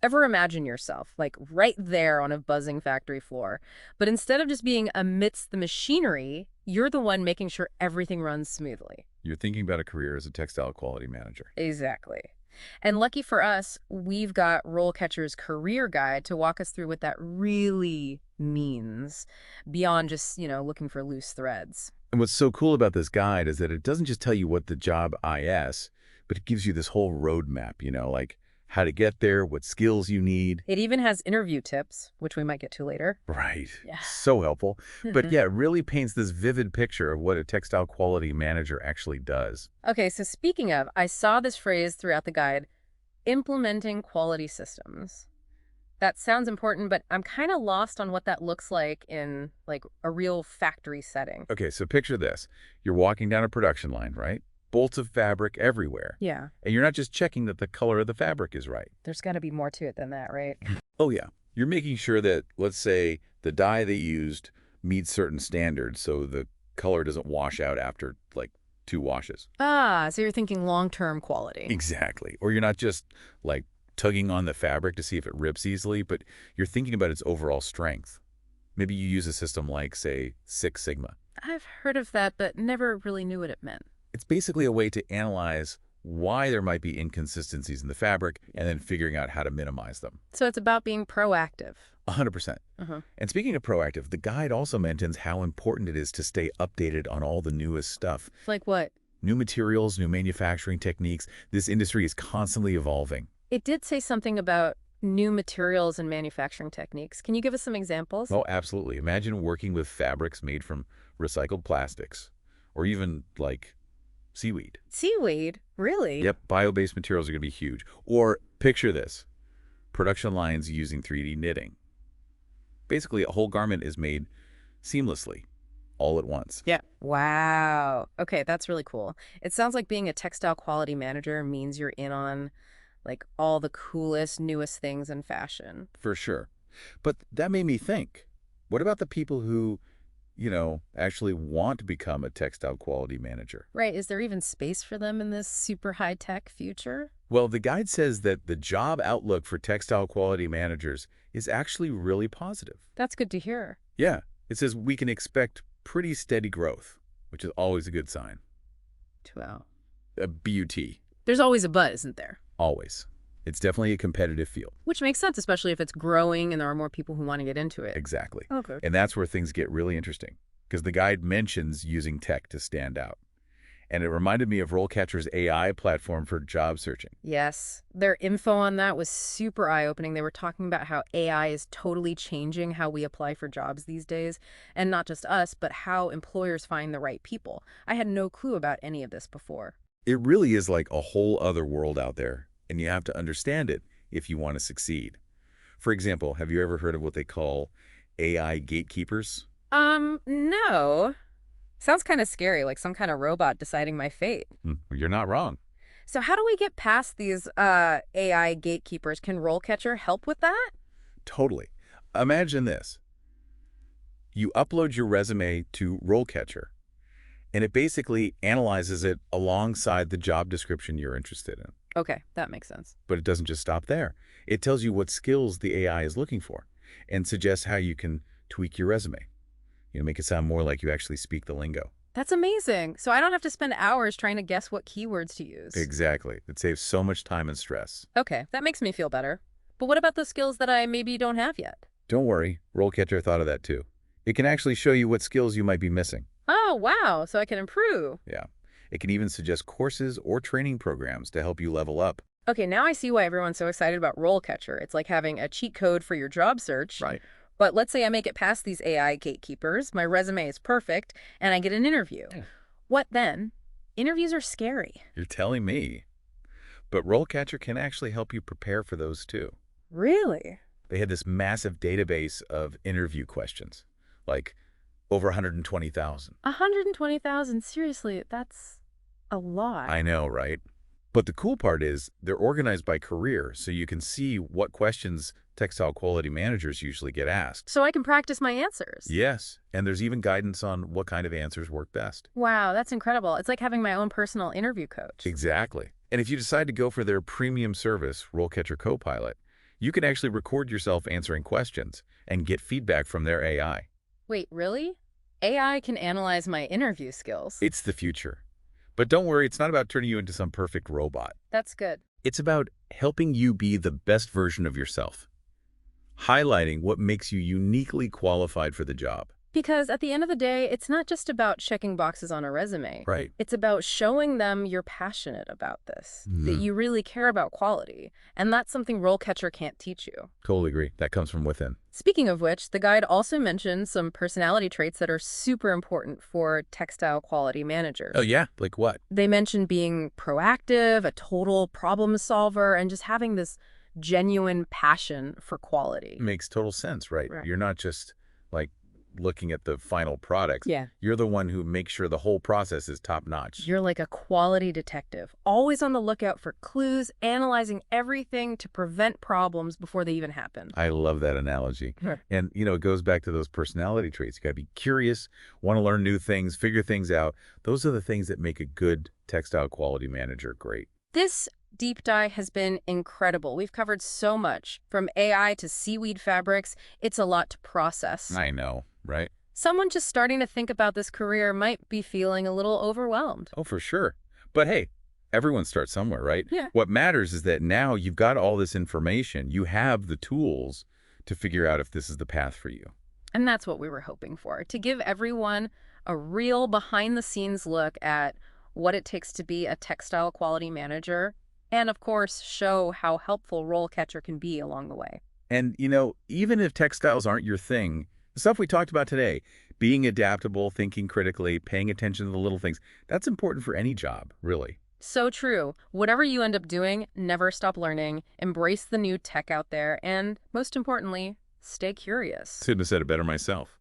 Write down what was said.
Ever imagine yourself, like, right there on a buzzing factory floor, but instead of just being amidst the machinery, you're the one making sure everything runs smoothly. You're thinking about a career as a textile quality manager. Exactly. And lucky for us, we've got RoleCatcher's career guide to walk us through what that really means beyond just, looking for loose threads. And what's so cool about this guide is that it doesn't just tell you what the job is, but it gives you this whole roadmap, like how to get there, what skills you need. It even has interview tips, which we might get to later. Right. Yeah. So helpful. But yeah, it really paints this vivid picture of what a textile quality manager actually does. Okay, so speaking of, I saw this phrase throughout the guide, implementing quality systems. That sounds important, but I'm kind of lost on what that looks like in like a real factory setting. Okay, so picture this. You're walking down a production line, right? Bolts of fabric everywhere. Yeah, And you're not just checking that the color of the fabric is right. there's got to be more to it than that, right? Oh, yeah. You're making sure that, let's say, the dye they used meets certain standards so the color doesn't wash out after, like, 2 washes. Ah, so you're thinking long-term quality. Exactly. Or you're not just, like, tugging on the fabric to see if it rips easily, but you're thinking about its overall strength. Maybe you use a system like, say, Six Sigma. I've heard of that, but never really knew what it meant. It's basically a way to analyze why there might be inconsistencies in the fabric and then figuring out how to minimize them. So it's about being proactive. 100%. Uh-huh. And speaking of proactive, the guide also mentions how important it is to stay updated on all the newest stuff. Like what? New materials, new manufacturing techniques. This industry is constantly evolving. It did say something about new materials and manufacturing techniques. Can you give us some examples? Oh, absolutely. Imagine working with fabrics made from recycled plastics or even, like, seaweed. Seaweed? Really? Yep, bio-based materials are going to be huge. Or picture this, production lines using 3D knitting. Basically, a whole garment is made seamlessly, all at once. Yeah. Wow. Okay, that's really cool. It sounds like being a textile quality manager means you're in on like all the coolest, newest things in fashion. For sure. But that made me think, what about the people who, actually want to become a textile quality manager? Right. Is there even space for them in this super high-tech future? Well, the guide says that the job outlook for textile quality managers is actually really positive. That's good to hear. Yeah, it says we can expect pretty steady growth, which is always a good sign. Wow. A BUT, There's always a but, isn't there? always. It's definitely a competitive field. Which makes sense, especially if it's growing and there are more people who want to get into it. Exactly. Okay. And that's where things get really interesting, because the guide mentions using tech to stand out. And it reminded me of RoleCatcher's AI platform for job searching. Yes. Their info on that was super eye-opening. They were talking about how AI is totally changing how we apply for jobs these days. And not just us, but how employers find the right people. I had no clue about any of this before. It really is like a whole other world out there, and you have to understand it if you want to succeed. For example, have you ever heard of what they call AI gatekeepers? No. Sounds kind of scary, like some kind of robot deciding my fate. You're not wrong. So how do we get past these AI gatekeepers? Can RoleCatcher help with that? Totally. Imagine this. You upload your resume to RoleCatcher, and it basically analyzes it alongside the job description you're interested in. Okay, that makes sense. But it doesn't just stop there. It tells you what skills the AI is looking for and suggests how you can tweak your resume. Make it sound more like you actually speak the lingo. That's amazing. So I don't have to spend hours trying to guess what keywords to use. Exactly. It saves so much time and stress. Okay, that makes me feel better. But what about the skills that I maybe don't have yet? Don't worry, RoleCatcher thought of that too. It can actually show you what skills you might be missing. Oh, wow, so I can improve. Yeah. It can even suggest courses or training programs to help you level up. Okay, now I see why everyone's so excited about RoleCatcher. It's like having a cheat code for your job search. Right. But let's say I make it past these AI gatekeepers, my resume is perfect, and I get an interview. What then? Interviews are scary. You're telling me. But RoleCatcher can actually help you prepare for those too. Really? They had this massive database of interview questions, like over 120,000. 120,000? Seriously, that's a lot. I know, right? But the cool part is they're organized by career, so you can see what questions textile quality managers usually get asked. So I can practice my answers. Yes, and there's even guidance on what kind of answers work best. Wow, that's incredible. It's like having my own personal interview coach. Exactly. And if you decide to go for their premium service, RoleCatcher Copilot, You can actually record yourself answering questions and get feedback from their AI. Wait, really? AI can analyze my interview skills. It's the future. But don't worry, it's not about turning you into some perfect robot. That's good. It's about helping you be the best version of yourself, highlighting what makes you uniquely qualified for the job. Because at the end of the day, it's not just about checking boxes on a resume. Right. It's about showing them you're passionate about this, that Mhm. you really care about quality. And that's something RoleCatcher can't teach you. Totally agree. That comes from within. Speaking of which, the guide also mentions some personality traits that are super important for textile quality managers. Oh, yeah? Like what? They mention being proactive, a total problem solver, and just having this genuine passion for quality. Makes total sense, right? Right. You're not just like looking at the final products. Yeah. You're the one who makes sure the whole process is top notch. You're like a quality detective, always on the lookout for clues, analyzing everything to prevent problems before they even happen. I love that analogy. Sure. And, it goes back to those personality traits. You got to be curious, want to learn new things, figure things out. Those are the things that make a good textile quality manager great. This deep dive has been incredible. We've covered so much, from AI to seaweed fabrics. It's a lot to process. I know, right? Someone just starting to think about this career might be feeling a little overwhelmed. Oh, for sure. But hey, everyone starts somewhere, right? Yeah. What matters is that now you've got all this information. You have the tools to figure out if this is the path for you. And that's what we were hoping for, to give everyone a real behind-the-scenes look at what it takes to be a textile quality manager, and of course, show how helpful RoleCatcher can be along the way. And, even if textiles aren't your thing, the stuff we talked about today, being adaptable, thinking critically, paying attention to the little things, that's important for any job, really. So true. Whatever you end up doing, never stop learning, embrace the new tech out there, and most importantly, stay curious. Couldn't have said it better myself.